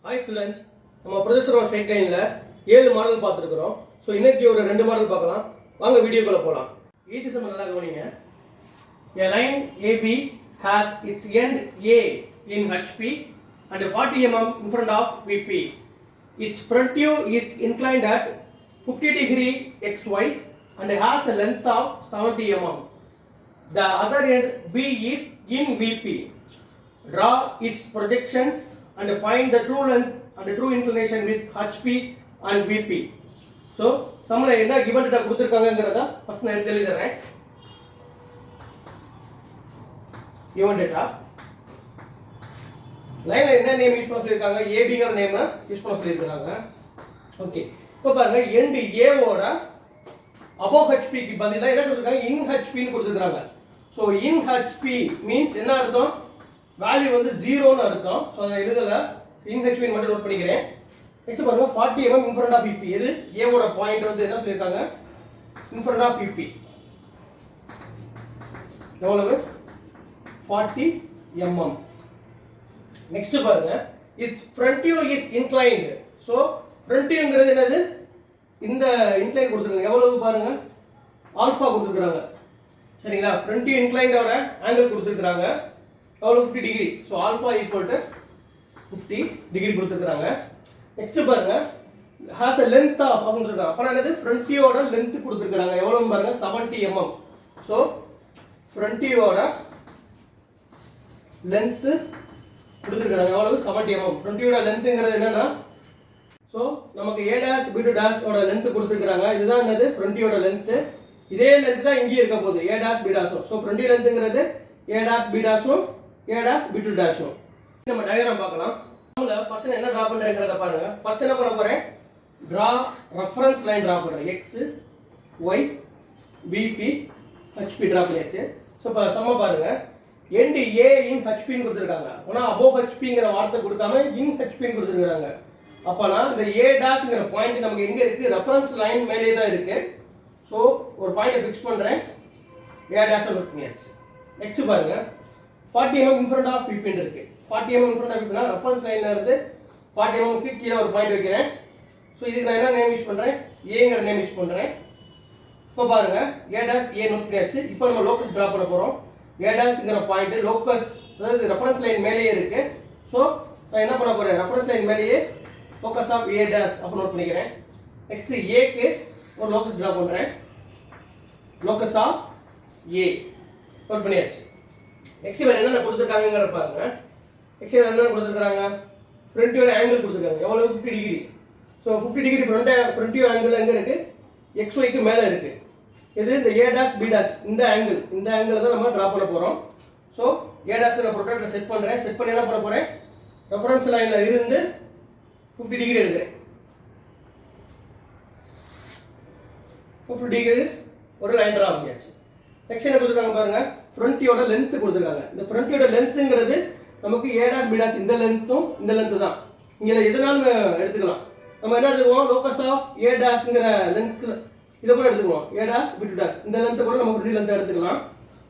Hi students, நம்ம projector of straight லைன்ல 7 model பார்த்துருக்கிறோம். So இன்னைக்கு ஒரு 2 மாடல் பார்க்கலாம். வாங்க வீடியோக்குள்ள போகலாம். இது சம நல்லா கவனிங்க. A line AB has its end A in HP and 40 mm in front of VP. Its front view is inclined at 50 degree XY and has a length of 70 mm. The other end B is in VP. Draw its projections and find the true length and the true inclination with HP and VP. So, சமல என்ன given data கொடுத்திருக்காங்கங்கறத first நான் எழுதி தரேன். given data லைன்ல என்ன name use பண்ண சொல்லிருக்காங்க? ABங்கற name use பண்ண சொல்லிருக்காங்க. ஓகே. இப்போ பாருங்க end A ஓட above HP க்கு பதிலா என்ன கொடுத்திருக்காங்க? in HP ன்னு கொடுத்திருக்காங்க. So in HP means என்ன அர்த்தம்? வேல்யூ வந்து 0 ன்னு அர்த்தம். சோ அத எழுதல in HP ன்னு மட்டும் நோட் பண்ணிக்கிறேன். நெக்ஸ்ட் பாருங்க 40 mm in front of VP. இது A ஓட பாயிண்ட் வந்து என்ன சொல்லிருக்காங்க? in front of VP. எவ்வளவு? 40 mm. நெக்ஸ்ட் பாருங்க its front view is inclined. So front viewங்கிறது என்னது? இந்த இன்க்ளைன் கொடுத்திருக்காங்க. எவ்வளவு பாருங்க? ஆல்பா கொடுத்திருக்காங்க. சரிங்களா? front view inclined ஓட ஆங்கிள் கொடுத்திருக்காங்க. எவ்வளவு 50 degree. So alpha equal to 50 degree கொடுத்திருக்காங்க. நெக்ஸ்ட் பாருங்க has a length of அப்படினு சொல்றாங்க. அப்ப என்னது front view ஓட லெந்த் கொடுத்திருக்காங்க. எவ்வளவு பாருங்க 70 mm. சோ front view ஓட லெந்த் கொடுத்திருக்காங்க. எவ்வளவு 70 mm. front view ஓட லெந்த்ங்கிறது என்னன்னா சோ நமக்கு a dash b dash ஓட லெந்த் கொடுத்திருக்காங்க. இதுதான் என்னது front view ஓட லெந்த். இதே லெந்த் தான் இங்க இருக்க போகுது a dash b dash. So front view லெந்த்ங்கிறது a dash b dash a dash b dash. நம்ம டயகிராம் பார்க்கலாம். நாமல ஃபர்ஸ்ட் என்ன டிரா பண்றேங்கறத பாருங்க. ஃபர்ஸ்ட் என்ன பண்ண போறேன்? டிரா ரெஃபரன்ஸ் லைன் டிரா பண்றேன். x y vp hp draw பண்ணியாச்சு. சோ இப்ப சம பாருங்க. end a in hp ன்னு கொடுத்திருக்காங்க. ஆனா above hpங்கற வார்த்தை கொடுக்காம in hp ன்னு கொடுத்திருக்காங்க. அப்பனா இந்த a daஷ்ங்கற பாயிண்ட் நமக்கு எங்க இருக்கு? ரெஃபரன்ஸ் லைன் மேலே தான் இருக்கு. சோ ஒரு பாயிண்ட ஃபிக்ஸ் பண்றேன். a dash நோட் பண்ணியாச்சு. நெக்ஸ்ட் பாருங்க 40 mm in front of VP ன்னு இருக்கு. 40 mm in front of VP னா ரெஃபரன்ஸ் லைன்ல இருந்து 40 mm க்கு கீழ ஒரு பாயிண்ட் வைக்கிறேன். சோ இதுக்கு நான் என்ன நேம் யூஸ் பண்றேன்? a ங்கற நேம் யூஸ் பண்றேன். இப்போ பாருங்க a dash a நோட் பண்ணியாச்சு. இப்போ நம்ம லோக்கஸ் டிரா பண்ண போறோம். a dashங்கற பாயிண்ட் லோக்கஸ் அதாவது ரெஃபரன்ஸ் லைன் மேலேயே இருக்கு. சோ நான் என்ன பண்ண போறேன்? ரெஃபரன்ஸ் லைன் மேலேயே லோக்கஸ் ஆஃப் a dash அப்ப நோட் பண்ணிக்கிறேன். நெக்ஸ்ட் a க்கு ஒரு லோக்கஸ் டிரா பண்றேன். லோக்கஸ் ஆஃப் a நோட் பண்ணியாச்சு. நெக்ஸ்ட் வேற என்ன கொடுத்திருக்காங்கங்கற பாருங்க. நெக்ஸ்ட் என்ன கொடுத்திருக்காங்க? ஃப்ரண்ட் வியூ ஆங்கிள் கொடுத்திருக்காங்க. எவ்வளவு 50 degree. So 50 degree front view angle எங்க இருக்கு? xy க்கு மேல இருக்கு. இது இந்த a dash b dash இந்த ஆங்கிள் தான் நம்ம டிரா பண்ண போறோம். சோ a dash நான் ப்ரொடக்டரை செட் பண்றேன். செட் பண்ணி என்ன பண்ண போறேன்? ரெஃபரன்ஸ் லைன்ல இருந்து 50 டிகிரி எடுக்கிறேன். 50 டிகிரி ஒரு லைன் டிரா பண்ணியாச்சு. நெக்ஸ்ட் என்ன கொடுத்திருக்காங்க பாருங்க? front view ஓட லெந்த் கொடுத்திருக்காங்க. இந்த front view ஓட லெந்த்ங்கிறது நமக்கு a dash b dash இந்த லெந்த்தும் இந்த லெந்த் தான். இங்க எதனாலும் எடுத்துக்கலாம். நம்ம என்ன எடுத்துக்குவோம்? லோகஸ் ஆஃப் a dashங்கற லெந்த் இத கூட எடுத்துக்குவோம். a dash b dash இந்த லெந்த் கூட நம்ம ஃப்ரீ லெந்த் எடுத்துக்கலாம்.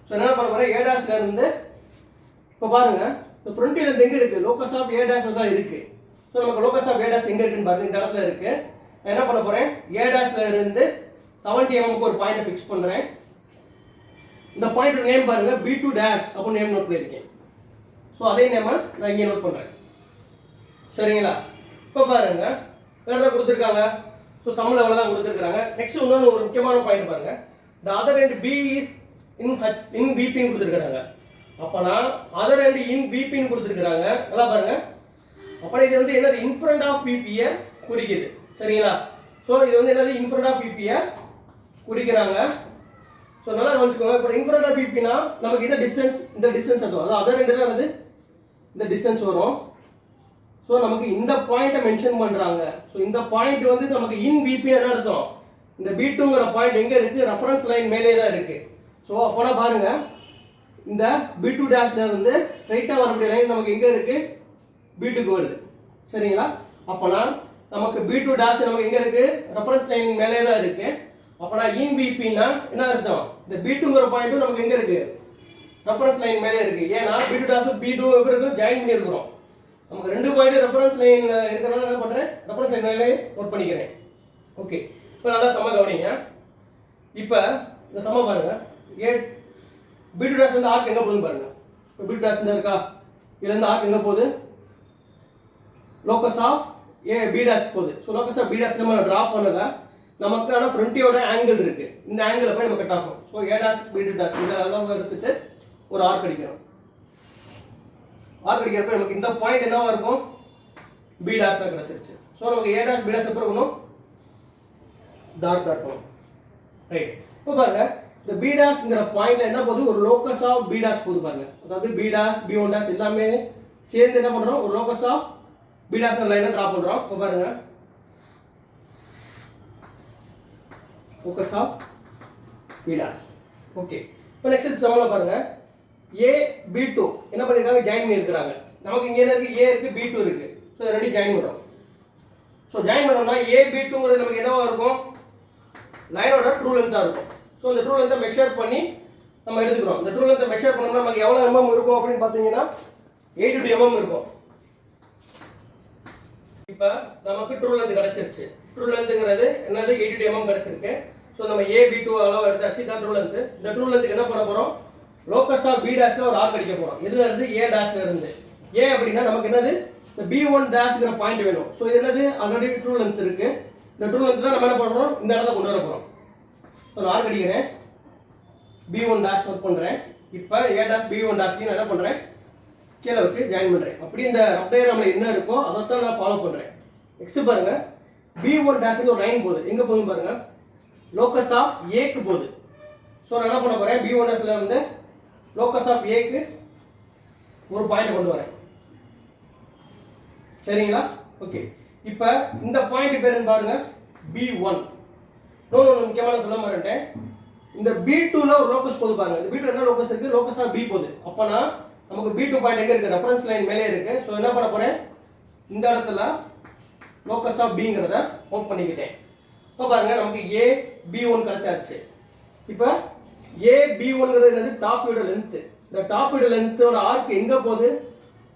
சோ என்ன பண்ண போறேன்? a dashல இருந்து இப்ப பாருங்க இந்த front view லெந்த் எங்க இருக்கு? லோகஸ் ஆஃப் a dash தான் இருக்கு. சோ நமக்கு லோகஸ் ஆஃப் a dash எங்க இருக்குன்னு பாருங்க. இந்த இடத்துல இருக்கு. நான் என்ன பண்ண போறேன்? a dashல இருந்து 70 mm க்கு ஒரு பாயிண்ட ஃபிக்ஸ் பண்றேன். இந்த பாயிண்ட் நேம் பாருங்க b2 dash அப்ப நேம் நோட் பண்ணிருக்கேன். சோ அதே நேம் நான் இங்க நோட் பண்றேன். சரிங்களா? இப்ப பாருங்க வேற என்ன கொடுத்திருக்காங்க? சோ சம் லெவல்ல தான் கொடுத்திருக்காங்க. நெக்ஸ்ட் இன்னொரு ஒரு முக்கியமான பாயிண்ட் பாருங்க. the other end b is in vp ன்னு கொடுத்திருக்காங்க. அப்பனா other end in vp ன்னு கொடுத்திருக்காங்க. நல்லா பாருங்க. அப்ப இது வந்து என்னது? in front of vp ய குறிக்குது. சரிங்களா? சோ இது வந்து என்னது? in front of vp ய குறிக்கிறாங்க. சோ நல்லா கவனிச்சுக்கோங்க. இப்போ in front of VP னா நமக்கு இந்த டிஸ்டன்ஸ் வரும். அதாவது அதர் எண்ட்ல வந்து இந்த டிஸ்டன்ஸ் வரும். சோ நமக்கு இந்த பாயிண்ட மென்ஷன் பண்றாங்க. சோ இந்த பாயிண்ட் வந்து நமக்கு in VP என்ன அர்த்தம்? இந்த B2ங்கற பாயிண்ட் எங்க இருக்கு? ரெஃபரன்ஸ் லைன் மேலே தான் இருக்கு. சோ அப்பனா பாருங்க இந்த B2 டாஷ்ல இருந்து ஸ்ட்ரைட்டா வரக்கூடிய லைன் நமக்கு எங்க இருக்கு? B2 க்கு வருது. சரிங்களா? அப்பனா நமக்கு B2 டாஷ் நமக்கு எங்க இருக்கு? ரெஃபரன்ஸ் லைன் மேலே தான் இருக்கு. அப்பனா in VP னா என்ன அர்த்தம்? இந்த B2ங்கற பாயிண்ட் நமக்கு எங்க இருக்கு? ரெஃபரன்ஸ் லைன் மேலே இருக்கு. ஏனா B2 டாஷ் B2 எப்படி இருக்கு? ஜாயின் பண்ணி இருக்கோம். நமக்கு 2 பாயிண்ட் ரெஃபரன்ஸ் லைன்ல இருக்கறனால என்ன பண்றேன், ரெஃபரன்ஸ் லைன்ல நோட் பண்ணிக்கிறேன். ஓகே, இப்போ நல்லா சம கவனிங்க. இப்போ இந்த சம பாருங்க, ஏ B2 டாஷ் வந்து ஆர்க் எங்க போகுதுன்னு பாருங்க. இப்போ B2 டாஷ் இந்த இருக்கா, இதுல இருந்து ஆர்க் எங்க போகுது, locus of A B dash போகுது. So locus of B dash நம்ம டிராப் பண்ணல, நமக்கான ஃப்ரண்டியோட ஆங்கிள் இருக்கு, இந்த ஆங்கிளை போய் நம்ம கட் ஆகும். So A dash B2 dash இந்த அளவு எடுத்துட்டு ஒரு ஆர்க் அடிக்கிறோம். ஆர்க் அடிக்கிறப்ப நமக்கு இந்த பாயிண்ட் என்னவா இருக்கும், B டாஷ் கிடைச்சிருச்சு. ஸோ நமக்கு A டாஷ் B டாஷ் எப்போ இருக்கணும், டார்க் இருக்கணும். ரைட், இப்போ பாருங்க இந்த B டாஷ்ங்கிற பாயிண்ட்ல என்ன போகுது, ஒரு லோகஸ் ஆஃப் B டாஷ் போகுது பாருங்க. அதாவது B டாஷ் B1 டாஷ் எல்லாமே சேர்ந்து என்ன பண்றோம், ஒரு லோகஸ் ஆஃப் B டாஷ் லைனை டிரா பண்றோம். இப்போ பாருங்க locus of B dash. Okay, இப்போ நெக்ஸ்ட் சமல பாருங்க, A B2 என்ன பண்ணிருக்காங்க, ஜாயின் பண்ணி இருக்காங்க. நமக்கு இங்க என்ன இருக்கு, A இருக்கு B2 இருக்கு. ஸோ இதை ரெண்டு ஜாயின் பண்றோம். ஸோ ஜாயின் பண்ணோம்னா A B2 நமக்கு என்னவா இருக்கும், லைனோட ட்ரூ லென்த்தா இருக்கும். ஸோ இந்த ட்ரூ லென்த்தை மெஷர் பண்ணி நம்ம எடுத்துக்கிறோம். இந்த ட்ரூ லென்த்தை மெஷர் பண்ணோம்னா நமக்கு எவ்வளோ mm இருக்கும் அப்படின்னு பார்த்தீங்கன்னா 82 mm இருக்கும். இப்போ நமக்கு ட்ரூ லென்த் கிடைச்சிருச்சு. ட்ரூ லென்த்ங்கிறது என்னது, 82 mm கிடைச்சிருக்கு. ஸோ நம்ம A B2 அளவு எடுத்தாச்சு, இதான் ட்ரூ லென்த். இந்த ட்ரூ லென்த்துக்கு என்ன பண்ண போறோம், லோகஸ் ஆஃப் B டாஷ்ல ஒரு ஆர்க் அடிக்க போறோம். இதுல இருந்து A டாஷ்ல இருந்து A அப்படின்னா நமக்கு என்னது, இந்த B1 டாஷ்ங்கிற பாயிண்ட் வேணும். ஸோ இது என்னது, ஆல்ரெடி ட்ரூ லென்த் இருக்கு. இந்த ட்ரூ லென்த் தான் நம்ம என்ன பண்றோம், இந்த இடத்துல கொண்டு வர போறோம். ஸோ நான் ஆர்க் அடிக்கிறேன், B1 டாஷ் நோட் பண்றேன். இப்போ A டாஷ் B1 டாஷ்க்கு நான் என்ன பண்றேன், கீழே வச்சு ஜாயின் பண்றேன். அப்படி இந்த ரப் டயக்ராம்ல என்ன இருக்கோ அதை தான் நான் ஃபாலோ பண்றேன். நெக்ஸ்ட் பாருங்க, B1 டாஷ்க்கு ஒரு லைன் போகுது, எங்க போகுது பாருங்க, லோகஸ் ஆஃப் A க்கு போகுது. ஸோ நான் என்ன பண்ண போறேன், B1 டாஷ்ல வந்து லோகஸ் ஆஃப் A க்கு ஒரு பாயிண்ட் கொண்டு வரேன். சரிங்களா? ஓகே, இப்போ இந்த பாயிண்ட் பேர் என்ன பாருங்க, B1. முக்கியமான சொல்ல மாட்டேன், இந்த B2 ல ஒரு லோகஸ் போகுது பாருங்க. இந்த B2 என்ன லோகஸ் இருக்கு, லோகஸ் ஆஃப் B போகுது. அப்பனா நமக்கு B2 பாயிண்ட் எங்க இருக்கு, ரெஃபரன்ஸ் லைன் மேலே இருக்கு. ஸோ என்ன பண்ண போறேன், இந்த இடத்துல லோகஸ் ஆஃப் Bங்கிறத நோட் பண்ணிக்கிட்டேன். இப்போ பாருங்க நமக்கு A B1 கிடைச்சாச்சு. இப்போ A B1ங்கிறது என்னது, டாப் வியூட லென்த். இந்த டாப் வியூட லென்த்தோட ஆர்க் எங்க போகுது,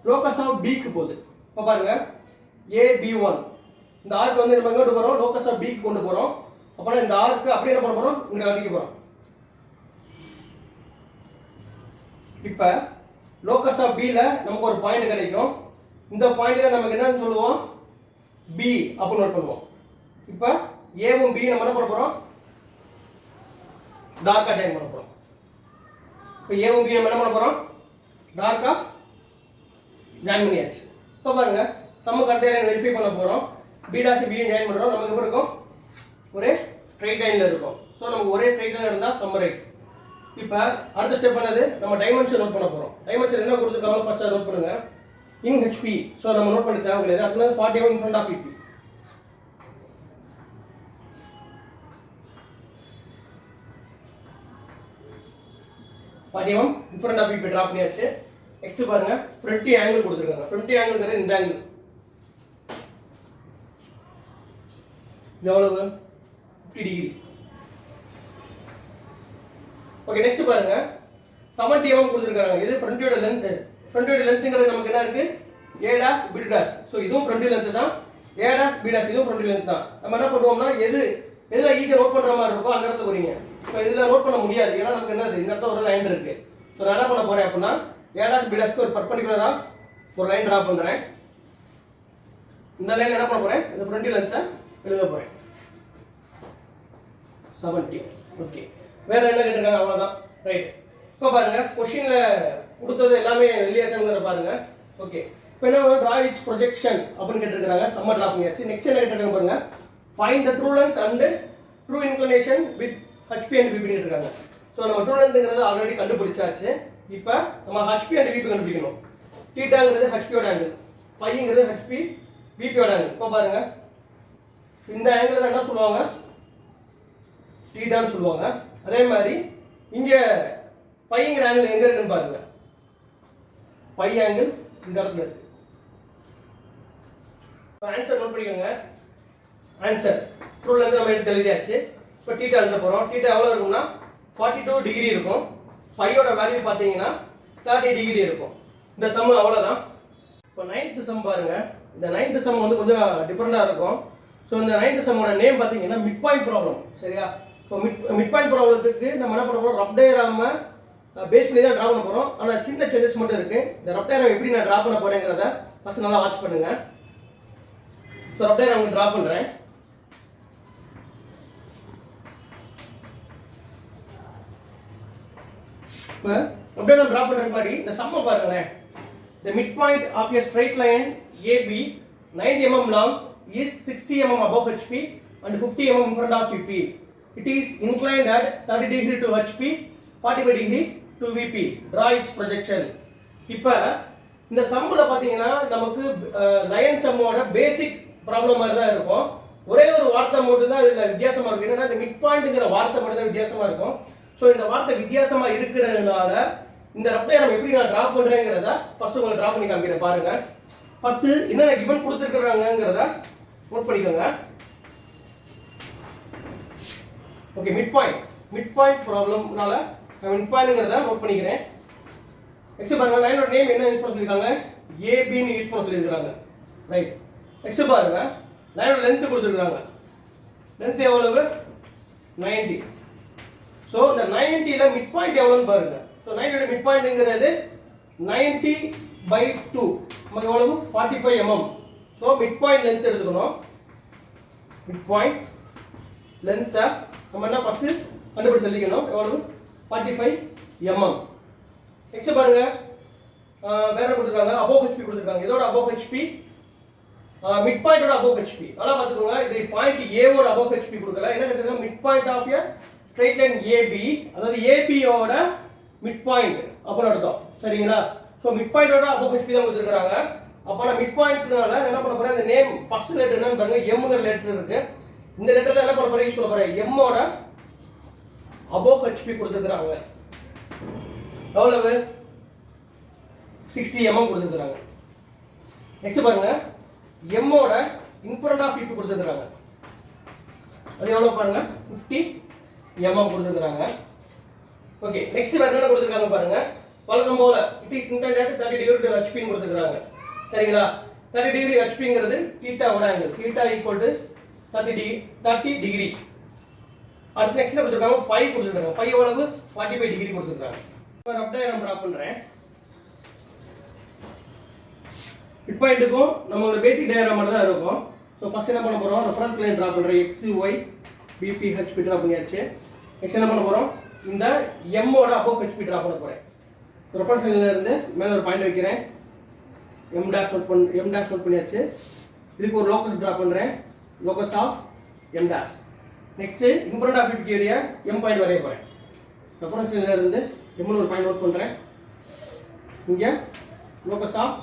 லோகஸ் ஆஃப் B க்கு போகுது. இப்போ பாருங்க A B1 இந்த ஆர்க் வந்து நம்ம எங்க கொண்டு போறோம், லோகஸ் ஆஃப் B க்கு கொண்டு போறோம். அப்பனா இந்த ஆர்க் அப்படியே என்ன பண்ண போறோம், இங்க அடிக்க போறோம். இப்போ லோகஸ் ஆஃப் B ல நமக்கு ஒரு பாயிண்ட் கிடைக்கும். இந்த பாயிண்ட் தான் நமக்கு என்னன்னு சொல்லுவோம், B அப்படி நோட் பண்ணுவோம். இப்போ A-வும் B நம்ம என்ன பண்ண போறோம், டார்க்கா ஜாயின் பண்ண போறோம். இப்போ A-வும் B நம்ம என்ன பண்ண போறோம், டார்க்கா ஜாயின் பண்ணியாச்சு. இப்போ பாருங்க சம கட்டையில வெரிஃபை பண்ண போறோம். B டாஷ் B ஜாயின் பண்றோம். நமக்கு எப்படி இருக்கும், ஒரே ஸ்ட்ரைட் லைன்ல இருக்கும். ஸோ நமக்கு ஒரே ஸ்ட்ரைட் லைன் இருந்தால் சம்ம ரைட். இப்போ அடுத்த ஸ்டெப் என்னது, நம்ம டைமென்ஷன் நோட் பண்ண போறோம். டைமென்ஷன் என்ன கொடுத்துருக்காங்களோ ஃபர்ஸ்ட் நோட் பண்ணுங்க, இன் HP. ஸோ நம்ம நோட் பண்ண தேவை கிடையாது. அதுல 41 in front of EP. in front of EP drop பண்ணியாச்சு. நெக்ஸ்ட் பாருங்க, ஃப்ரண்ட் ஆங்கிள் கொடுத்துருக்காங்க. ஃப்ரண்ட் ஆங்கிள்ங்கிறது இந்த ஆங்கிள் எவ்வளவு, 50 டிகிரி. ஓகே, நெக்ஸ்ட் பாருங்க 70 mm கொடுத்துருக்காங்க. இது ஃப்ரண்டியோட லென்த். ஃப்ரண்டியோட லென்த்ங்கிறது நமக்கு என்ன இருக்கு, A dash B dash. So இதுவும் ஃப்ரண்ட் லென்த் தான். A டாஷ் B டாஷ் இதுவும் ஃப்ரண்ட் லென்த் தான். நம்ம என்ன பண்ணுவோம்னா, எதுல ஈஸியாக நோட் பண்ற மாதிரி இருக்கோ அந்த இடத்துல போறீங்க. ஸோ இதுல நோட் பண்ண முடியாது, ஏன்னா நமக்கு என்னது, இந்த இடத்துல ஒரு லைன் இருக்கு. ஸோ நான் என்ன பண்ண போறேன் அப்படின்னா, A டாஷ் B டாஷ்க்கு ஒரு பர்பெண்டிகுலரா ஒரு லைன் டிரா பண்றேன். இந்த லைன் என்ன பண்ண போறேன், இந்த ஃப்ரண்ட் லென்த்தை எழுத போறேன் 70. ஓகே, வேற என்ன கேட்டிருக்காங்க, அவ்வளவுதான். ரைட், இப்போ பாருங்க கொஸ்டின்ல கொடுத்தது எல்லாமே எலியேஷன்ங்கற பாருங்க. ஓகே, இப்போ என்ன டிரா இட்ஸ் ப்ரொஜெக்ஷன் அப்படின்னு கேட்டிருக்காங்க. சம்ம டிரா பண்ணியாச்சு. நெக்ஸ்ட் என்ன கேட்டிருக்காங்க பாருங்க, find the true length and true inclination with HP and VP கேட்டிருக்காங்க. ஸோ நம்ம ட்ரூ லென்த்ங்கிறது ஆல்ரெடி கண்டுபிடிச்சாச்சு. இப்போ நம்ம HP and VP கண்டுபிடிக்கணும். தீட்டாங்கிறது HP ஓட ஆங்கிள், பைங்கிறது HP VP ஓட ஆங்கிள். இப்போ பாருங்க இந்த ஆங்கிள் தான் என்ன சொல்லுவாங்க, தீட்டான்னு சொல்லுவாங்க. அதே மாதிரி இங்க பைங்கிற ஆங்கிள் எங்க இருக்குன்னு பாருங்க, பை ஆங்கிள் இந்த இடத்துல இருக்கு. ஆன்சர் நோட் பண்ணிக்கோங்க. ஆன்சர் ட்ரூ லென்த் நம்ம எடுத்து எழுதியாச்சு. இப்போ தீட்டா எழுத போறோம். தீட்டா எவ்வளவு இருக்கும்னா 42 டிகிரி இருக்கும். பையோட வேல்யூ பார்த்தீங்கன்னா 30 டிகிரி இருக்கும். இந்த சம் அவ்வளவுதான். இப்போ 9th சம் பாருங்க. இந்த 9th சம் வந்து கொஞ்சம் டிஃப்ரெண்டாக இருக்கும். ஸோ இந்த 9th சம்மோட நேம் பார்த்தீங்கன்னா மிட் பாயிண்ட் ப்ராப்ளம். சரியா? ஸோ மிட் பாயிண்ட் ப்ராப்ளத்துக்கு நம்ம என்ன பண்ண போகிறோம், ரஃப் டயக்ராமை பேஸ் பண்ணி தான் ட்ரா பண்ண போகிறோம். ஆனால் சின்ன சேஞ்சஸ் மட்டும் இருக்குது. இந்த ரஃப் டயக்ராம் எப்படி நான் ட்ரா பண்ண போகிறேங்கிறத ஃபஸ்ட் நல்லா வாட்ச் பண்ணுங்க. ஸோ ரஃப் டயக்ராம் ட்ரா பண்ணுறேன். இப்போ ரஃப் டயக்ராம் ட்ரா பண்ணுறதுக்கு முன்னாடி இந்த சம்மை பாருங்களேன். The midpoint of a straight line AB 90 mm long is 60 mm above HP and 50 mm in front of VP. It is inclined at 30 degree to HP, 45 degree to VP. Draw its projection. இப்போ இந்த சம்முல பார்த்தீங்கன்னா நமக்கு line சம்மோட பேசிக் problem மாதிரி தான் இருக்கும். ஒரே ஒரு வார்த்தை மட்டும் தான் இதில் வித்தியாசமாக இருக்கும். என்னன்னா இந்த மிட் பாயிண்ட்ங்கிற வார்த்தை மட்டும் தான் வித்தியாசமாக இருக்கும். ஸோ இந்த வார்த்தை வித்தியாசமாக இருக்கிறதுனால இந்த ரஃப் டயக்ராம் எப்படி நான் டிரா பண்றேங்கிறத ஃபர்ஸ்ட் உங்களுக்கு டிரா பண்ணி காமிக்கிறேன் பாருங்க. ஃபர்ஸ்ட் என்னென்ன கிவன் கொடுத்துருக்காங்கங்கிறத நோட் பண்ணிக்கோங்க. ஓகே, மிட் பாயிண்ட் ப்ராப்ளம்னால நான் மிட் பாயிண்ட்ங்கிறத நோட் பண்ணிக்கிறேன். நெக்ஸ்ட் பாருங்க, லைனோட நேம் என்ன யூஸ் பண்ண சொல்லிருக்காங்க, ஏபின்னு யூஸ் பண்ண சொல்லியிருக்காங்க. ரைட். நெக்ஸ்ட் பாருங்க, லைனோட லென்த் கொடுத்துருக்காங்க. லென்த் எவ்வளவு, 90. ஸோ இந்த 90ல மிட் பாயிண்ட் எவ்வளோன்னு பாருங்க. ஸோ 90 மிட் பாயிண்ட்ங்கிறது 90/2 நமக்கு எவ்வளவு, 45 mm. So mid point length எடுத்துக்கணும். மிட் பாயிண்ட் லென்த்தை நம்ம என்ன ஃபர்ஸ்ட் கண்டுபிடிச்சு சொல்லிக்கணும், எவ்வளவு, 45 mm. நெக்ஸ்ட் பாருங்க, வேற கொடுத்துருக்காங்க, அபோவ் ஹெச்பி கொடுத்துருக்காங்க. இதோட அபோவ் ஹெச்பி, மிட் பாயிண்டோட அபோவ் ஹெச்பி. நல்லா பார்த்துக்கோங்க, இது பாயிண்ட் ஏவோட அபோவ் ஹெச்பி கொடுக்கல. என்ன கேட்டிருக்காங்க, mid point of a straight line AB, அதாவது ஏபியோட மிட் பாயிண்ட் அப்படின்னு அர்த்தம். சரிங்களா? ஸோ மிட் பாயிண்டோட அபோவ் ஹெச்பி தான் கொடுத்துருக்காங்க. அப்போ நான் மிட் பாயிண்ட்னால என்ன பண்ண போறேன், இந்த நேம் ஃபர்ஸ்ட் லெட்டர் என்னன்னு பாருங்க, எம்ங்கிற லெட்டர் இருக்கு. இந்த லெட்டர்ல என்ன பண்ண போறேன், யூஸ் பண்ண போறேன், எம்மோட அபோவ் ஹெச்பி கொடுத்துருக்காங்க. எவ்வளவு, 60 mm கொடுத்துருக்காங்க. நெக்ஸ்ட் பாருங்க, எம்மோட இன்ஃப்ரண்ட் ஆஃப் VP கொடுத்துருக்காங்க. அது எவ்வளவு பாருங்க, 50 mm கொடுத்துருக்காங்க. ஓகே, நெக்ஸ்ட் வேற என்ன கொடுத்துருக்காங்க பாருங்க, வழக்கம் போல it is intended at 30 degree to HP ன்னு கொடுத்துருக்காங்க. சரிங்களா? 30 degree HPங்கிறது தீட்டாவோட angle, theta equal to 30 degree. அடுத்து நெக்ஸ்ட் கொடுத்துருக்காங்க, பை கொடுத்துருக்காங்க. பை எவ்வளவு, 45 டிகிரி கொடுத்துருக்காங்க. இப்போ ரஃப் டயக்ராம் டிரா பண்றேன். மிட் பாயிண்ட்டுக்கும் நம்மளோட பேசிக் டயக்ராம் மாதிரி தான் இருக்கும். ஸோ ஃபர்ஸ்ட் என்ன பண்ண போறோம், ரெஃபரன்ஸ் லைன் டிரா பண்றேன். X Y BP HP draw பண்ணியாச்சு. நெக்ஸ்ட் என்ன பண்ண போறோம், இந்த எம்மோட அபோவ் ஹெச்பி டிரா பண்ண போறேன். ரெஃபரன்ஸ் லைன்ல இருந்து மேல ஒரு பாயிண்ட் வைக்கிறேன், எம் டாஷ் நோட் பண்ணியாச்சு. இதுக்கு ஒரு லோகஸ் டிரா பண்றேன், locus of M dash. Next in front of VP area M point வரைய போறேன். ரெஃபரன்ஸ் லைன்ல இருந்து எம்னு ஒரு பாயிண்ட் நோட் பண்றேன். இங்க லோகஸ் ஆஃப்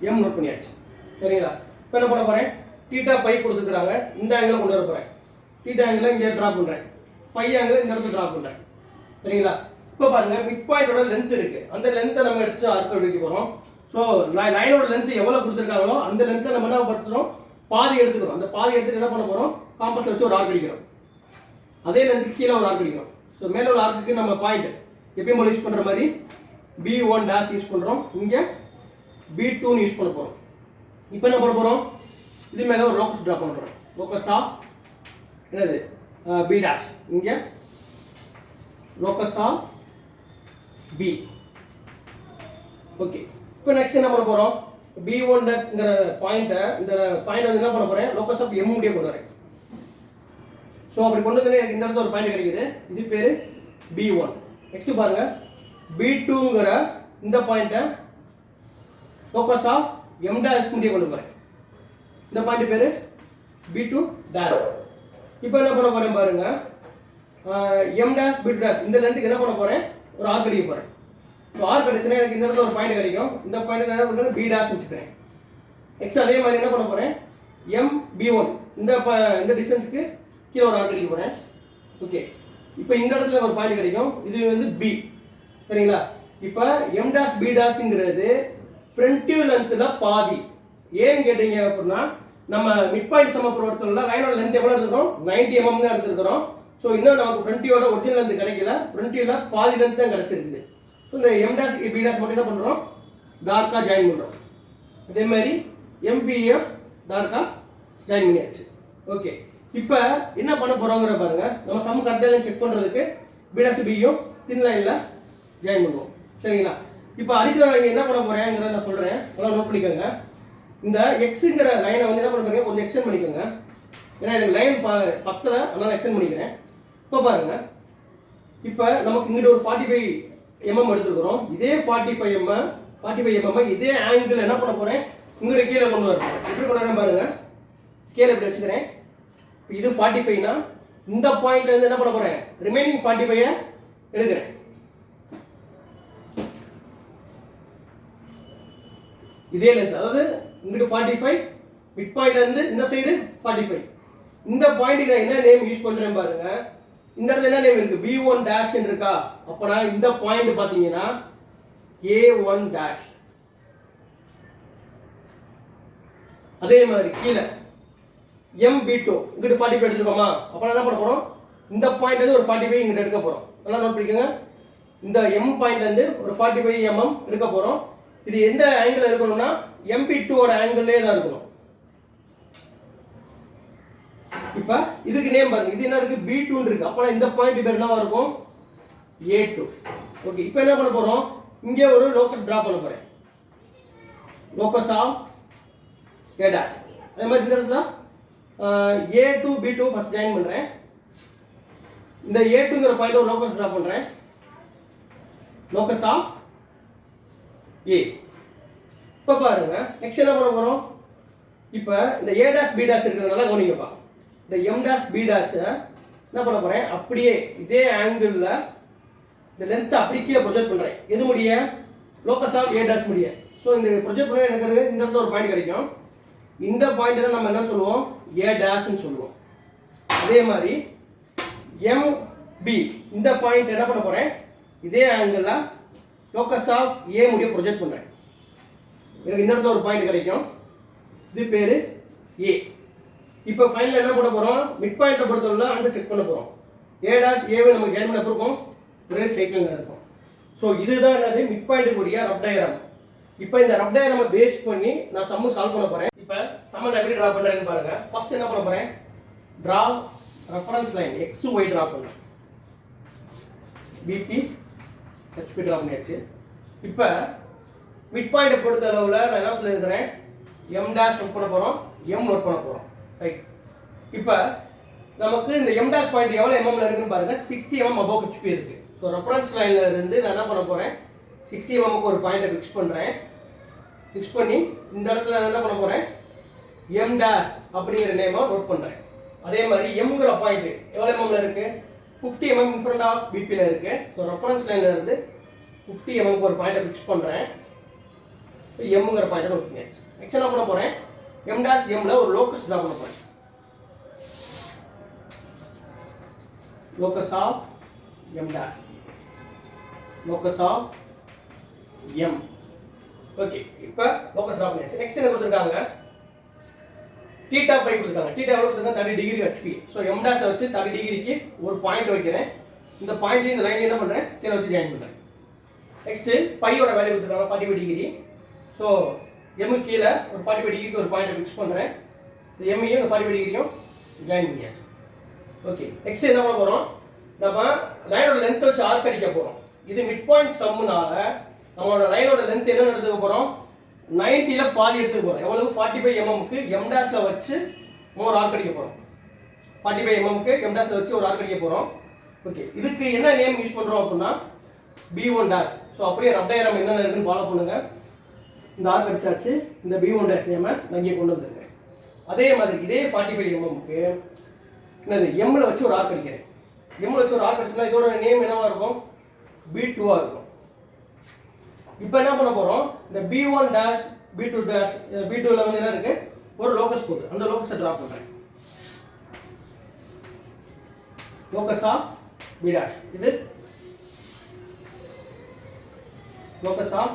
எம் நோட் பண்ணியாச்சு. சரிங்களா? இப்போ என்ன பண்ண போறேன், தீட்டா பை கொடுத்துருக்காங்க, இந்த ஆங்கிள் கொண்டு வர போறேன். தீட்டா ஆங்கிள் இங்கே டிரா பண்றேன், பை ஆங்கிள் இந்த இடத்துல டிரா பண்றேன். சரிங்களா? இப்போ பாருங்க, மிட் பாயிண்டோட லென்த் இருக்கு. அந்த லென்த்தை நம்ம எடுத்து ஆர்க் வைக்க போறோம். ஸோ லைனோட லென்த் எவ்வளவு கொடுத்துருக்காங்களோ அந்த லென்த்தை நம்ம என்ன பண்ணுறோம், பாதி எடுத்துக்கிறோம். அந்த பாதி எடுத்துட்டு என்ன பண்ண போறோம், காம்பஸ் வச்சு ஒரு ஆர்க் அடிக்கிறோம். அதே லென்த்துக்கு கீழே ஒரு ஆர்க் அடிக்கிறோம். ஸோ மேல உள்ள ஆர்க்குக்கு நம்ம பாயிண்ட் எப்பயும் போல யூஸ் பண்ற மாதிரி B1 டாஷ் யூஸ் பண்றோம். இங்க B2 யூஸ் பண்ண போறோம். இப்போ என்ன பண்ண போறோம், இது மேல ஒரு லோகஸ் டிரா பண்ண போறோம். லோகஸ் ஆஃப் என்னது, B டாஷ். இங்க லோகஸ் ஆஃப் B. ஓகே, இப்போ நெக்ஸ்ட் என்ன பண்ண போறோம், B1 டாஷ்ங்கிற பாயிண்ட, இந்த பாயிண்ட் வந்து என்ன பண்ண போறேன், லோகஸ் ஆஃப் M முடிய கொண்டு வரேன். ஸோ அப்படி கொண்டு வந்து எனக்கு இந்த இடத்துல ஒரு பாயிண்ட் கிடைக்குது, இது பேரு B1. நெக்ஸ்ட் பாருங்க, B2ங்கிற இந்த பாயிண்ட லோகஸ் ஆஃப் M டாஷ் முடிய கொண்டு போறேன். இந்த பாயிண்ட் பேரு B2 டாஷ். இப்போ என்ன பண்ண போறேன் பாருங்க, M டாஷ் B2 டாஷ் இந்த லென்த்துக்கு என்ன பண்ண போறேன், ஒரு ஆர்க் அடிக்க போறேன். ஸோ ஆர்க் அடிச்சுனா எனக்கு இந்த இடத்துல ஒரு பாயிண்ட் கிடைக்கும். இந்த பாயிண்ட் என்ன பண்ணுறேன், B டாஷ் வச்சுக்கிறேன். நெக்ஸ்ட் அதே மாதிரி என்ன பண்ண போறேன், MB1 இந்த டிஸ்டன்ஸ்க்கு கீழே ஒரு ஆர்க் அடிக்க போறேன். ஓகே, இப்போ இந்த இடத்துல ஒரு பாயிண்ட் கிடைக்கும், இது வந்து B. சரிங்களா? இப்போ M டாஷ் B டாஷ்ங்கிறது ஃப்ரண்ட் லென்த்ல பாதி. ஏன்னு கேட்டீங்க அப்படின்னா, நம்ம மிட் பாயிண்ட் சம பொறுத்தவரை லைனோட லென்த் எவ்வளவு எடுத்துக்கிறோம், 90 mm தான் எடுத்துக்கிறோம். ஸோ இன்னும் நமக்கு ஃப்ரண்ட்டியோட ஒரிஜினல் லென்த் கிடைக்கல, ஃப்ரண்ட்டியோட பாதி லென்த் தான் கிடைச்சிருக்குது. ஸோ இந்த M டாஷ் B டாஷ் மட்டும் என்ன பண்றோம், டார்க்கா ஜாயின் பண்றோம். அதே மாதிரி எம்பியும் டார்க்காக ஜாயின் பண்ணியாச்சு. ஓகே, இப்போ என்ன பண்ண போகிறோங்கிற பாருங்க. நம்ம சம் கரெக்டாக செக் பண்ணுறதுக்கு பி பியும் தின் லைனில் ஜாயின் பண்ணுவோம். சரிங்களா? இப்போ அடிஷனல் இங்கே என்ன பண்ண போகிறேங்கிறத நான் சொல்கிறேன், அதெல்லாம் நோட் பண்ணிக்கோங்க. இந்த எக்ஸுங்கிற லைனை வந்து என்ன பண்ண போகிறீங்க, கொஞ்சம் எக்ஸ்டெண்ட் பண்ணிக்கோங்க. ஏன்னா எனக்கு லைன் 10 அதனால் எக்ஸ்டெண்ட் பண்ணிக்கிறேன். இப்போ பாருங்கள், இப்போ நமக்கு இங்கிட்ட ஒரு 45 mm எடுத்துருக்குறோம். இதே 45 mm இதே ஆங்கிள் என்ன பண்ண போகிறேன், இங்கிட்ட கீழே கொண்டு வரேன். எப்படி கொண்டு வரேன் பாருங்கள். ஸ்கேல் எப்படி வச்சுக்கிறேன். இப்போ இது 45னா இந்த பாயிண்ட்லேருந்து என்ன பண்ண போகிறேன், ரிமைனிங் 45 எடுக்கிறேன். இதே லென்த், அதாவது இங்கிட்டு 45, மிட் பாயிண்ட்லேருந்து இந்த சைடு 45. இந்த பாயிண்ட்டுக்கு நான் என்ன நேம் யூஸ் பண்ணுறேன் பாருங்க. இந்த இடத்துல என்ன நேம் இருக்கு, B1 டேஷ் இருக்கா. அப்போனா இந்த பாயிண்ட் பார்த்தீங்கன்னா A1 டேஷ். அதே மாதிரி கீழே MB2 இங்கிட்டு 45 எடுத்துக்கோமா. அப்போ என்ன பண்ண போகிறோம், இந்த பாயிண்ட் வந்து ஒரு 45 இங்கிட்ட எடுக்க போகிறோம். நல்லா நோட் பண்ணிக்கோங்க. இந்த M பாயிண்ட் வந்து ஒரு 45 mm எடுக்க போகிறோம். இது எந்த ஆங்கிள் இருக்கணும்னா MB2 ஓட ஆங்கிள்லே தான் இருக்கணும். இப்போ இதுக்கு நேம் பாருங்க, இது என்ன இருக்கு, B2 இருக்கு. அப்போ இந்த பாயிண்ட் பேர் என்னவா இருக்கும், A2. ஓகே, இப்போ என்ன பண்ண போகிறோம், இங்கே ஒரு லோக்கஸ் டிரா பண்ண போகிறேன். Locus of A dash. அதே மாதிரி இந்த இடத்துல A2 B2 ஃபர்ஸ்ட் ஜாயின் பண்ணுறேன். இந்த A2ங்கிற பாயிண்ட் ஒரு லோக்கஸ் டிரா பண்ணுறேன். Locus of A. இப்போ பாருங்க, நெக்ஸ்ட் என்ன பண்ண போகிறோம். இப்போ இந்த A dash B dash இருக்கிறதுனால கவனிங்கப்பா. இந்த M dash B dash என்ன பண்ண போகிறேன், அப்படியே இதே ஆங்கிளில் இந்த லென்த்தை அப்படியே ப்ரொஜெக்ட் பண்ணுறேன். எது முடிய, லோக்கஸ் ஆஃப் A dash முடிய. ஸோ இந்த ப்ரொஜெக்ட் பண்ண எனக்கு இந்த இடத்துல ஒரு பாயிண்ட் கிடைக்கும். இந்த பாயிண்ட் தான் நம்ம என்ன சொல்லுவோம், A டேஷ்னு சொல்லுவோம். அதே மாதிரி MB இந்த பாயிண்ட் என்ன பண்ண போகிறேன், இதே ஆங்கிளில் லோக்கஸ் ஆஃப் A முடிய ப்ரொஜெக்ட் பண்ணுறேன். எனக்கு இந்த இடத்துல ஒரு பாயிண்ட் கிடைக்கும். இது பேர் A. இப்போ ஃபைனல் என்ன பண்ண போகிறோம், மிட் பாயிண்ட்டை பொறுத்தவரை ஆன்சர் செக் பண்ண போகிறோம். A டாஷ் ஏவை நம்ம ஜாயின் பண்ண இருக்கும், ஒரே ஸ்ட்ரைட் லைனில் இருக்கும். ஸோ இதுதான் என்னது, மிட் பாயிண்ட்டுக்குரிய ரஃப் டயக்ராம். இப்போ இந்த ரஃப் டயக்ராமை பேஸ் பண்ணி நான் சம்மு சால்வ் பண்ண போகிறேன். இப்போ சம்ம நான் எப்படி ட்ரா பண்ணுறேன்னு பாருங்கள். ஃபர்ஸ்ட் என்ன பண்ண போகிறேன், draw reference line XY draw பண்ணுறேன். BP HP ட்ரா பண்ணியாச்சு. இப்போ மிட் பாயிண்ட்டை பொறுத்த அளவில் நான் என்ன சொல்லியிருக்கிறேன், M டேஷ் நோட் பண்ண போகிறோம், M நோட் பண்ண போகிறோம். ரைட். இப்போ நமக்கு இந்த M டேஷ் பாயிண்ட் எவ்வளோ எம்எம்ல இருக்குன்னு பாருங்கள், 60 mm அபவ் HP இருக்குது. ஸோ ரெஃபரன்ஸ் லைனில் இருந்து நான் என்ன பண்ண போகிறேன், 60 mm ஒரு பாயிண்ட்டை ஃபிக்ஸ் பண்ணுறேன். ஃபிக்ஸ் பண்ணி இந்த இடத்துல நான் என்ன பண்ண போகிறேன், M டேஷ் அப்படிங்கிற நேமை நோட் பண்ணுறேன். அதே மாதிரி எம்ங்கிற பாயிண்ட் எவ்வளோ எம்எம்ல இருக்குது, 50 mm இன் ஃப்ரண்ட் ஆஃப் பிபியில் இருக்குது. ஸோ ரெஃபரன்ஸ் லைனில் இருந்து 50 mm ஒரு பாயிண்ட்டை ஃபிக்ஸ் பண்ணுறேன். எம்ங்கிற பாயிண்ட்டை நோட் பண்ணியாச்சு. நெக்ஸ்ட் என்ன பண்ண போகிறேன், M dash M ல ஒரு லோக்கஸ் ட்ரா பண்ண போறேன். Locus of M dash, locus of M. Okay, இப்போ லோக்கஸ் ட்ரா பண்ணியாச்சு. நெக்ஸ்ட் என்ன கொடுத்துருக்காங்க, தீட்டா பை கொடுத்துருக்காங்க. தீட்டா எவ்வளோ கொடுத்துருக்காங்க, 30 degree HP. So M dash வச்சு 30 டிகிரிக்கு ஒரு பாயிண்ட் வைக்கிறேன். இந்த பாயிண்ட் இந்த லைன் என்ன பண்ணுறேன், ஸ்கேல் வச்சு ஜாயின் பண்ணுறேன். நெக்ஸ்ட் பையோட வேல்யூ கொடுத்துருக்காங்க 45 டிகிரி. ஸோ M கீழே ஒரு 45 டிகிரிக்கு ஒரு பாயிண்ட் ஃபிக்ஸ் பண்ணுறேன். இந்த எம்மையும் இந்த 45 டிகிரியும் ஜாயின் பண்ணியாச்சு. ஓகே, நெக்ஸ்ட் என்ன பண்ண போகிறோம், நம்ம லைனோட லென்த் வச்சு ஆர்க் அடிக்க போகிறோம். இது மிட் பாயிண்ட் சம்முனால நம்மளோட லைனோட லென்த் என்ன எடுத்துக்க போகிறோம், 90ல் பாதி எடுத்துக்க போகிறோம். எவ்வளவு, 45 mmக்கு M டேஷ்ல வச்சு ஒரு ஆர்க் அடிக்க போகிறோம். 45 mmக்கு M டேஷ்ல வச்சு ஒரு ஆர்க் அடிக்க போகிறோம். ஓகே, இதுக்கு என்ன நேம் யூஸ் பண்ணுறோம் அப்படின்னா B1 டேஷ். ஸோ அப்படியே ரஃப் டயக்ராம் என்னென்ன இருக்குன்னு ஃபாலோ பண்ணுங்க. இந்த ஆர்க் அடிச்சாச்சு, இந்த B1 டேஷ் நேமை நான் இங்கே கொண்டு வந்துருக்கேன். அதே மாதிரி இதே 45 mmக்கு என்னது எம்மில் வச்சு ஒரு ஆர்க் அடிக்கிறேன். எம்மில் வச்சு ஒரு ஆர்க் அடிச்சோம்னா இதோட நேம் என்னவா இருக்கும், B2 இருக்கும். இப்போ என்ன பண்ண போகிறோம், இந்த B1 டேஷ் B2 டேஷ் B2ல வந்து என்ன இருக்கு, ஒரு லோக்கஸ் போகுது. அந்த லோக்கஸை ட்ரா பண்ணுறேன். லோக்கஸ் ஆஃப் B டேஷ், இது லோக்கஸ் ஆஃப்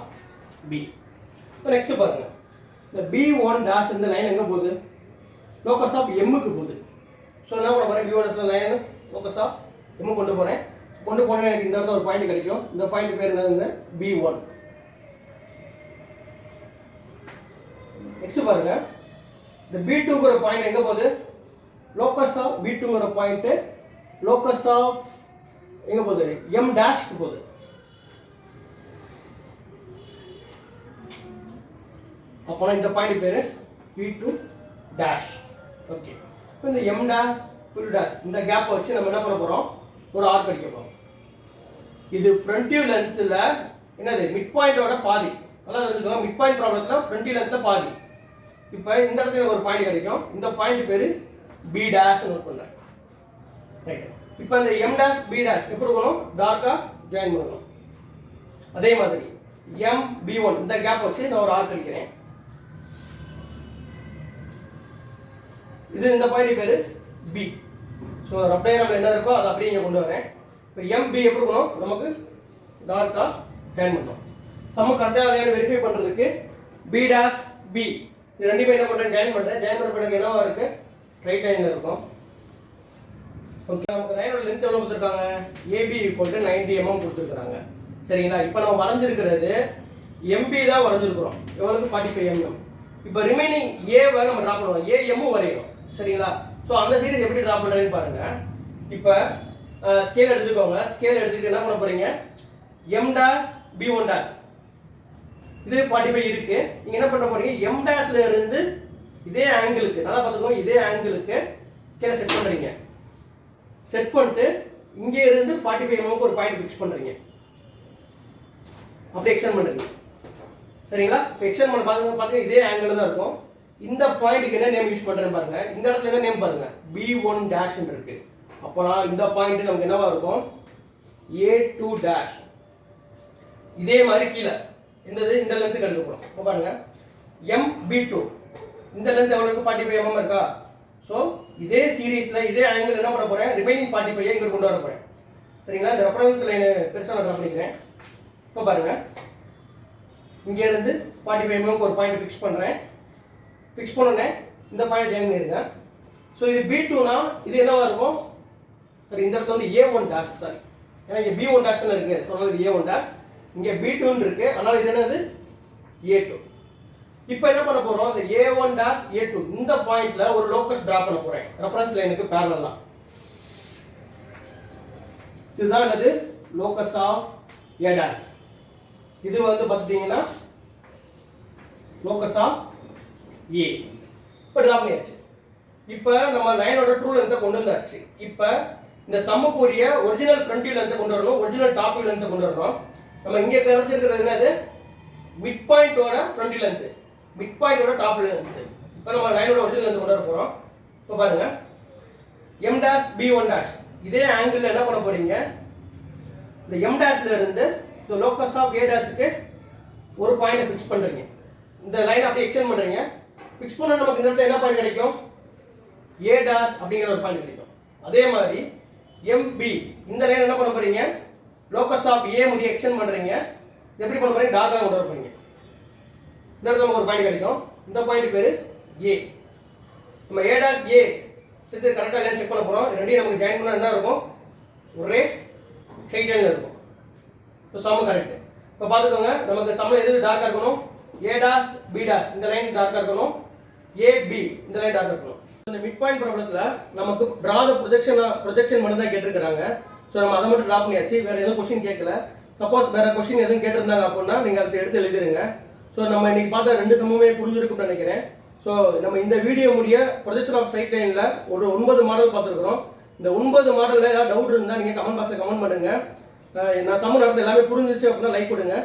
B. இப்போ நெக்ஸ்ட் பாருங்க, இந்த B1 டேஷ் இந்த லைன் எங்கே போகுது, லோக்கஸ் ஆஃப் எம்முக்கு போகுது. ஸோ என்ன பண்ண போகிறேன், B1 dash line locus of M கொண்டு போகிறேன். கொண்டு போனேன் எனக்கு இந்த இடத்துல ஒரு பாயிண்ட் கிடைக்கும். இந்த பாயிண்ட் பேர் என்னதுங்க, B1. நெக்ஸ்ட் பாருங்க, இந்த B2ங்கிற பாயிண்ட் எங்கே போகுது? லோக்கஸ் ஆஃப் B2ங்கிற பாயிண்ட் லோக்கஸ் ஆஃப் எங்கே போகுது? M டேஷ்க்கு போகுது. அப்போனா இந்த பாயிண்ட் பேர் B2 டேஷ். ஓகே, இப்போ இந்த M டேஷ் B2 டேஷ் இந்த கேப்பை வச்சு நம்ம என்ன பண்ண போகிறோம்? ஒரு ஆர்க் அடிக்க போகிறோம். இது ஃப்ரண்ட் வியூ லென்த்தில் என்னது? மிட் பாயிண்டோட பாதி. நல்லா தெரிஞ்சுக்கோங்க, மிட் பாயிண்ட் ப்ராப்ளத்தில் ஃப்ரண்ட் வியூ லென்த்தில் பாதி. இப்போ இந்த இடத்துல ஒரு பாயிண்ட் கிடைக்கும். இந்த பாயிண்ட் பேர் B டேஷ் நோட் பண்ணுறேன். ரைட், இப்போ இந்த M டேஷ் B டேஷ் எப்படி இருக்கணும்? டார்க்காக ஜாயின் பண்ணணும். அதே மாதிரி M B1 இந்த கேப் வச்சு நான் ஒரு ஆர்க் அடிக்கிறேன். இது இந்த பாயிண்ட் பேர் B. ஸோ ரஃப் டயக்ராமில் என்ன இருக்கோ அதை அப்படியே இங்கே கொண்டு வரேன். இப்போ MB எப்படி இருக்கணும்? நமக்கு டார்க்காக ஜாயின் பண்ணணும். நம்ம கரெக்டாக அதையான வெரிஃபை பண்ணுறதுக்கு B டேஷ் B இது ரெண்டுமே என்ன பண்ணுறேன்? ஜாயின் பண்ணுறேன். ஜாயின் பண்ண பிறகு என்னவா இருக்குது? ரைட் லைனில் இருக்கும். ஓகே, நமக்கு லைனோட லென்த் எவ்வளோ கொடுத்துருக்காங்க? AB = 90 mm கொடுத்துருக்காங்க. சரிங்களா? இப்போ நம்ம வரைஞ்சிருக்கிறது MB தான் வரைஞ்சிருக்கிறோம். எவ்வளோக்கு? 45 mm. இப்போ ரிமைனிங் ஏவை நம்ம ட்ரா பண்ணுவோம். AM வரையணும். சரிங்களா? ஸோ அந்த சீரிஸ் எப்படி ட்ரா பண்ணுறேன்னு பாருங்கள். இப்போ ஸ்கேல் எடுத்துக்கோங்க. ஸ்கேல் எடுத்துக்கிட்டு என்ன பண்ண போகிறீங்க? M டேஷ் B1 டேஷ் இது 45 இருக்கு. நீங்க என்ன பண்ண போறீங்க? M டேஷ்ல இருந்து இதே ஆங்கிளுக்கு, நல்லா பார்த்துக்கோங்க, இதே ஆங்கிளுக்கு ஸ்கேலை செட் பண்றீங்க. செட் பண்ணிட்டு இங்க இருந்து 45 mm ஒரு பாயிண்ட் ஃபிக்ஸ் பண்றீங்க. அப்படி எக்ஸ்டெண்ட் பண்றீங்க. சரிங்களா? இப்போ எக்ஸ்டெண்ட் பண்ண பாத்தீங்கன்னா இதே ஆங்கிள் தான் இருக்கும். இந்த பாயிண்ட்க்கு என்ன நேம் யூஸ் பண்றேன்னு பாருங்க. இந்த இடத்துல என்ன நேம் பாருங்க? B1 டேஷ் இருக்கு. அப்போனா இந்த பாயிண்ட் நமக்கு என்னவா இருக்கும்? A2 dash. இதே மாதிரி கீழே என்னது? இந்த லென்த் எடுக்க போறோம். இப்போ பாருங்க, MB2 இந்த லென்த் எவ்வளவு? 45 mm இருக்கா? ஸோ இதே சீரீஸ்ல இதே ஆங்கிள் என்ன பண்ண போறேன்? ரிமைனிங் 45 இங்க கொண்டு வர போறேன். சரிங்களா? இந்த ரெஃபரன்ஸ் லைன் பெருசா நான் ட்ரா பண்ணிக்கிறேன். இப்போ பாருங்க, இங்க இருந்து 45 mm ஒரு பாயிண்ட் ஃபிக்ஸ் பண்றேன். ஃபிக்ஸ் பண்ணனே இந்த பாயிண்ட் ஜாயின் பண்ணிருங்க. ஸோ இது B2னா இது என்னவா இருக்கும்? சரி, இந்த இடத்துல வந்து A1 டேஷ். சாரி, ஏன்னா இங்க B1 டேஷ் இருக்கு, அதனால இது A1 டேஷ். இங்க B2 இருக்கு, அதனால இது என்னது? A2. இப்போ என்ன பண்ண போறோம்? இந்த A1 டேஷ் A2 இந்த பாயிண்ட்ல ஒரு லோக்கஸ் டிரா பண்ண போறேன். ரெஃபரன்ஸ் லைனுக்கு பேரலலா. இதுதான் என்னது? Locus of A dash. இது வந்து பாத்தீங்கன்னா லோக்கஸ் ஆஃப் A. இப்போ டிரா பண்ணியாச்சு. இப்போ நம்ம லைனோட ட்ரூ லென்த்தை கொண்டு வந்தாச்சு. இப்போ இந்த சம்முக்குரிய ஒரிஜினல் ஃப்ரண்ட் வியூ லென்த்தை கொண்டு வரணும், ஒரிஜினல் டாப் வியூ லென்த்தை கொண்டு வரணும். நம்ம இங்கே கிடைச்சிருக்கிறது என்னது? மிட் பாயிண்டோட ஃப்ரண்ட் வியூ லென்த், மிட் பாயிண்டோட டாப் வியூ லென்த். இப்போ நம்ம லைனோட ஒரிஜினல் லென்த் கொண்டு வர போறோம். இப்போ பாருங்க, M டேஷ் B1 டேஷ் இதே ஆங்கிள் என்ன பண்ண போறீங்க? இந்த M டேஷ்ல இருந்து இந்த லோக்கஸ் ஆஃப் A டேஷ்க்கு ஒரு பாயிண்ட் ஃபிக்ஸ் பண்றீங்க. இந்த லைன் அப்படியே எக்ஸ்டெண்ட் பண்றீங்க. ஃபிக்ஸ் பண்ணா நமக்கு இந்த இடத்துல என்ன பாயிண்ட் கிடைக்கும்? A டேஷ் அப்படிங்கிற ஒரு பாயிண்ட் கிடைக்கும். அதே மாதிரி MB இந்த லைன் என்ன பண்ண போறீங்க? லோக்கஸ் ஆஃப் A முடிய எக்ஸ்டெண்ட் பண்றீங்க. எப்படி பண்ண போறீங்க? டார்க்கா கொண்டு வர போறீங்க. இந்த இடத்துல நமக்கு ஒரு பாயிண்ட் கிடைக்கும். இந்த பாயிண்ட் பேரு A. நம்ம A டாஷ் A சேர்த்து கரெக்டா லைன் செக் பண்ண போறோம். ரெண்டையும் நமக்கு ஜாயின் பண்ணா என்ன இருக்கும்? ஒரே ஸ்ட்ரைட் லைன்ல இருக்கும். இப்போ சம் கரெக்ட். இப்போ பாத்துக்கோங்க, நமக்கு சம்ல எது டார்க்கா இருக்கணும்? A டாஷ் B டாஷ் இந்த லைன் டார்க்கா இருக்கணும். AB இந்த லைன் டார்க்கா இருக்கணும். இந்த மிட் பாயிண்ட் ப்ராப்ளத்துல நமக்கு டிரா தி ப்ரொஜெக்ஷன் மட்டும் தான் கேட்டிருக்காங்க. ஸோ நம்ம அதை மட்டும் ட்ரா பண்ணியாச்சு. வேற எதுவும் கொஸ்டின் கேட்கல. சப்போஸ் வேற கொஸ்டின் எதுவும் கேட்டிருந்தாங்க அப்படின்னா நீங்க அதை எடுத்து எழுதிருங்க. ஸோ நம்ம இன்னைக்கு பார்த்த ரெண்டு சமமே புரிஞ்சிருக்கும்னு நினைக்கிறேன். ஸோ நம்ம இந்த வீடியோ முடிய ப்ரொஜெக்ஷன் ஆஃப் ஸ்ட்ரைட் லைன்ல ஒரு 9 மாடல் பார்த்துருக்கிறோம். இந்த 9 மாடல்ல ஏதாவது டவுட் இருந்தால் நீங்க கமெண்ட் பாக்ஸ்ல கமெண்ட் பண்ணுங்க. நான் சம்ம நடத்த எல்லாமே புரிஞ்சிச்சு அப்படின்னா லைக் கொடுங்க.